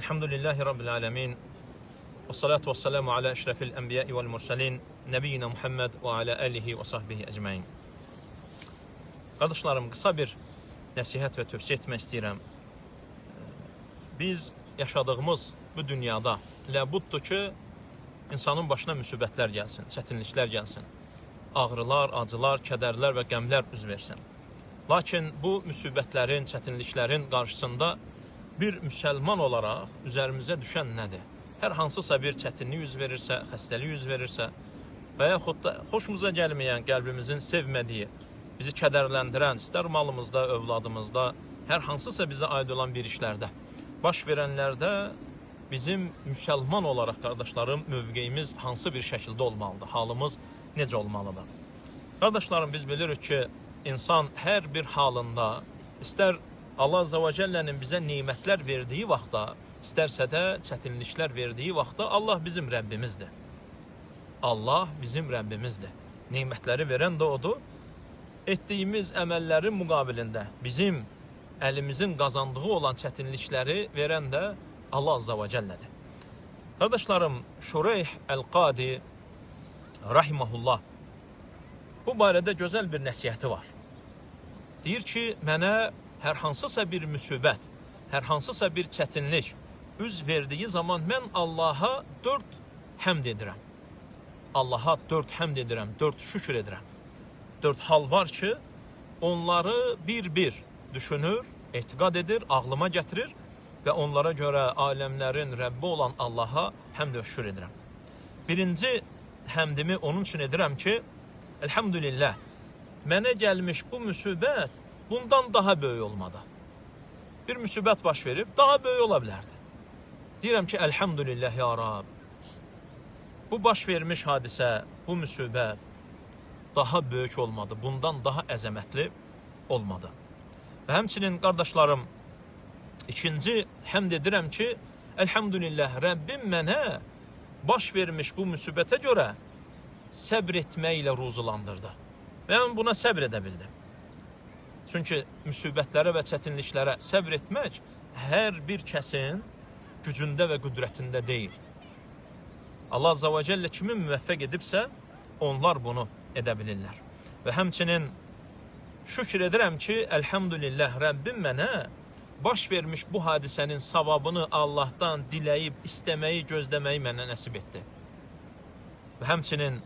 Elhamdülillahi Rabbil alemin. Və salatu və selamu alə əşrəfil ənbiyai vəl mursalin. Nəbiyyina Muhammed və alə əlihi və sahbihi əcməin. Qardaşlarım, qısa bir nəsihət və tövsiyə etmək istəyirəm. Biz yaşadığımız bu dünyada ləbuddur ki, insanın başına müsibətlər gəlsin, çətinliklər gəlsin. Ağrılar, acılar, kədərlər və qəmlər üz versin. Lakin bu müsibətlərin, çətinliklərin qarşısında bir müsəlman olaraq üzərimizə düşən nədir? Hər hansısa bir çətinlik yüz verirsə, xəstəlik yüz verirsə və yaxud da xoşumuza gəlməyən, qəlbimizin sevmədiyi, bizi kədərləndirən, istər malımızda, övladımızda, hər hansısa bizə aid olan bir işlərdə, baş verənlərdə bizim müsəlman olaraq, qardaşlarım, mövqeyimiz hansı bir şəkildə olmalıdır? Halımız necə olmalıdır? Qardaşlarım, biz bilirik ki, insan hər bir halında, istər Allah Azza və Cəllənin bizə nemətlər verdiyi vaxtda, istərsə də çətinliklər verdiyi vaxtda Allah bizim Rəbbimizdir. Allah bizim Rəbbimizdir. Nemətləri verən də odur. Etdiyimiz əməllərin müqabilində bizim əlimizin qazandığı olan çətinlikləri verən də Allah Azza və Cəllədir. Qardaşlarım, Şureyh Əl-Qadi rahiməhullah bu barədə gözəl bir nəsihəti var. Deyir ki, mənə hər hansısa bir müsibət, hər hansısa bir çətinlik üz verdiyi zaman mən Allaha 4 həmd edirəm. Allaha 4 həmd edirəm, 4 şükür edirəm. 4 hal var ki, onları bir-bir düşünür, etiqad edir, ağlıma gətirir və onlara görə aləmlərin Rəbbi olan Allaha həmd və şükür edirəm. Birinci həmdimi onun üçün edirəm ki, elhamdülillah, mənə gəlmiş bu müsibət bundan daha böyük olmadı. Bir müsibət baş verib, daha böyük ola bilərdi. Deyirəm ki, elhamdülillah ya Rab, bu baş vermiş hadisə, bu müsibət daha böyük olmadı, bundan daha əzəmətli olmadı. Və həmçinin, qardaşlarım, ikinci həmd edirəm ki, elhamdülillah, Rəbbim mənə baş vermiş bu müsibətə görə səbr etməklə ruzulandırdı. Mən buna səbr edə bildim. Çünki müsibətlərə və çətinliklərə səbr etmək hər bir kəsin gücündə və qüdrətində deyil. Allah Azza və Cəllə kimi müvəffəq edibsə, onlar bunu edə bilirlər. Və həmçinin şükür edirəm ki, elhamdülillah, Rəbbim mənə baş vermiş bu hadisənin savabını Allahdan diləyib, istəməyi, gözləməyi mənə nəsib etdi. Və həmçinin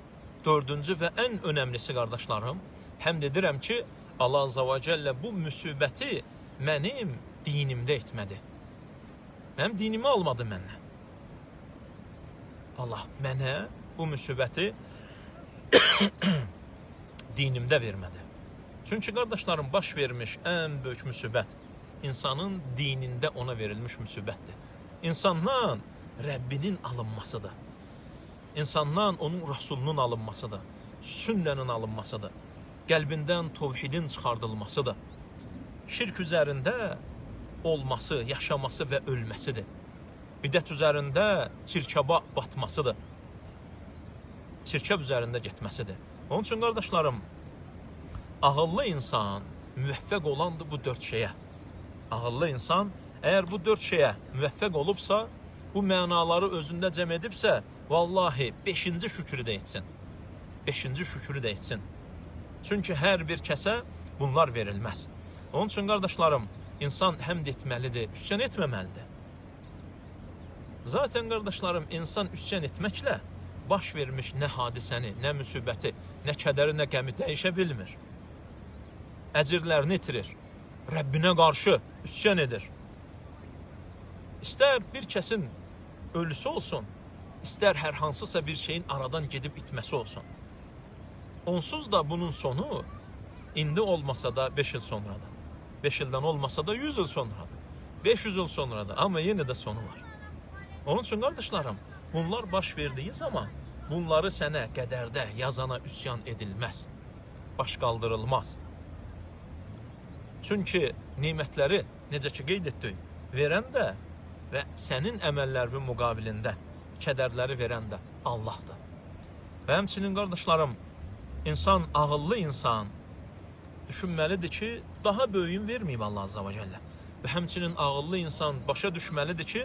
dördüncü və ən önəmlisi, qardaşlarım, həmd edirəm ki, Allah Azza və Cəllə bu müsibəti mənim dinimdə etmədi. Mənim dinimi almadı məndən. Allah mənə bu müsibəti dinimdə vermədi. Çünki, qardaşlarım, baş vermiş ən böyük müsibət insanın dinində ona verilmiş müsibətdir. İnsandan Rəbbinin alınmasıdır. İnsandan onun Rasulunun alınmasıdır. Sünnənin alınmasıdır. Qəlbindən tovhidin çıxardılmasıdır. Şirk üzərində olması, yaşaması və ölməsidir. Bidət üzərində çirkaba batmasıdır. Çirkab üzərində getməsidir. Onun üçün, qardaşlarım, ağıllı insan müvəffəq olandır bu 4 şeyə. Ağıllı insan, əgər bu 4 şeyə müvəffəq olubsa, bu mənaları özündə cəm edibsə, vallahi 5-ci şükrü də etsin. 5-ci şükrü də etsin. Çünki hər bir kəsə bunlar verilməz. Onun üçün, qardaşlarım, insan həmd etməlidir, üsyan etməməlidir. Zaten, qardaşlarım, insan üsyan etməklə baş vermiş nə hadisəni, nə müsibəti, nə kədəri, nə qəmi dəyişə bilmir. Əcirlərini itirir. Rəbbinə qarşı üsyan edir. İstər bir kəsin ölüsü olsun, istər hər hansısa bir şeyin aradan gedib itməsi olsun. Onsuz da bunun sonu indi olmasa da 5 il sonradır. 5 ildən olmasa da 100 il sonradır. 500 il sonradır. Amma yenə də sonu var. Onun üçün, qardaşlarım, bunlar baş verdiyi zaman bunları sənə qədərdə yazana üsyan edilməz. Baş qaldırılmaz. Çünki nemətləri, necə ki qeyd etdik, verən də və sənin əməllərin müqabilində kədərləri verən də Allahdır. Və həmçinin, qardaşlarım, İnsan, ağıllı insan düşünməlidir ki, daha böyüyün verməyib Allah Azza və Cəllə. Və həmçinin ağıllı insan başa düşməlidir ki,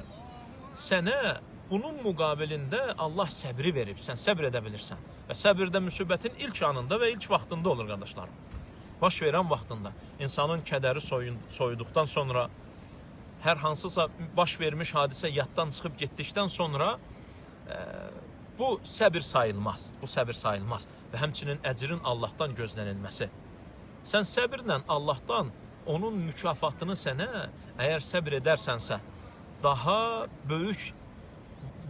sənə bunun müqabilində Allah səbri verib, sən səbr edə bilirsən. Və səbirdə müsibətin ilk anında və ilk vaxtında olur, qardaşlarım. Baş verən vaxtında. İnsanın kədəri soyuduqdan sonra, hər hansısa baş vermiş hadisə yaddan çıxıb getdikdən sonra bu səbir sayılmaz. Bu səbir sayılmaz. Və həmçinin əcrin Allahdan gözlənilməsi. Sən səbirlə Allahdan onun mükafatını sənə, əgər səbr edərsənsə, daha böyük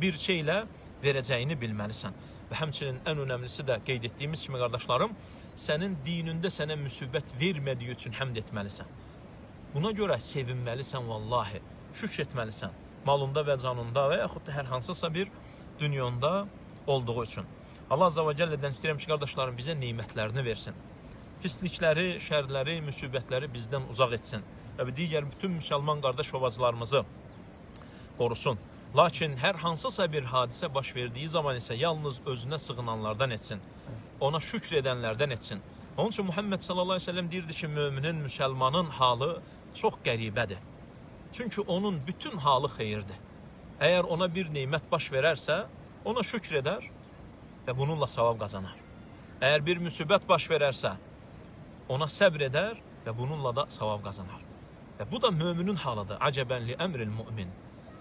bir şeylə verəcəyini bilməlisən. Və həmçinin ən önəmlisi də qeyd etdiyimiz kimi, qardaşlarım, sənin dinində sənə müsibət vermədiyi üçün həmd etməlisən. Buna görə sevinməlisən, vallahi, şükr etməlisən. Malında və canında və yaxud da hər hansısa bir dünyanda olduğu üçün. Allah Azza və Cəllədən istəyirəm ki, qardaşlarım, bizə neymətlərini versin. Pislikləri, şərləri, müsibətləri bizdən uzaq etsin. Və digər bütün müsəlman qardaş və bacılarımızı qorusun. Lakin hər hansısa bir hadisə baş verdiyi zaman isə yalnız özünə sığınanlardan etsin. Ona şükr edənlərdən etsin. Onun üçün Muhammed sallallahu aleyhi ve sellem deyirdi ki, müminin, müsəlmanın halı çox qəribədir. Çünki onun bütün halı xeyirdir. Əgər ona bir neymət baş verərsə, ona şükr edər və bununla savab qazanar. Əgər bir müsibət baş verərsə, ona səbr edər və bununla da savab qazanar. Və bu da müminin halıdır. Acəbən li əmril mümin.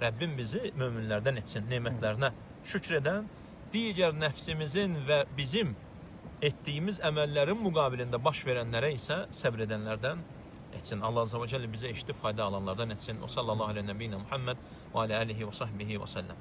Rəbbim bizi möminlərdən etsin, nemətlərinə şükr edən, digər nəfsimizin və bizim etdiyimiz əməllərin müqabilində baş verənlərə isə səbr edənlərdən etsin. Allah Azze ve Celle bize eşitib fayda alanlardan etsin. O sallallahu aleyhi ve Muhammed ve aleyhi ve sahbihi ve sellem.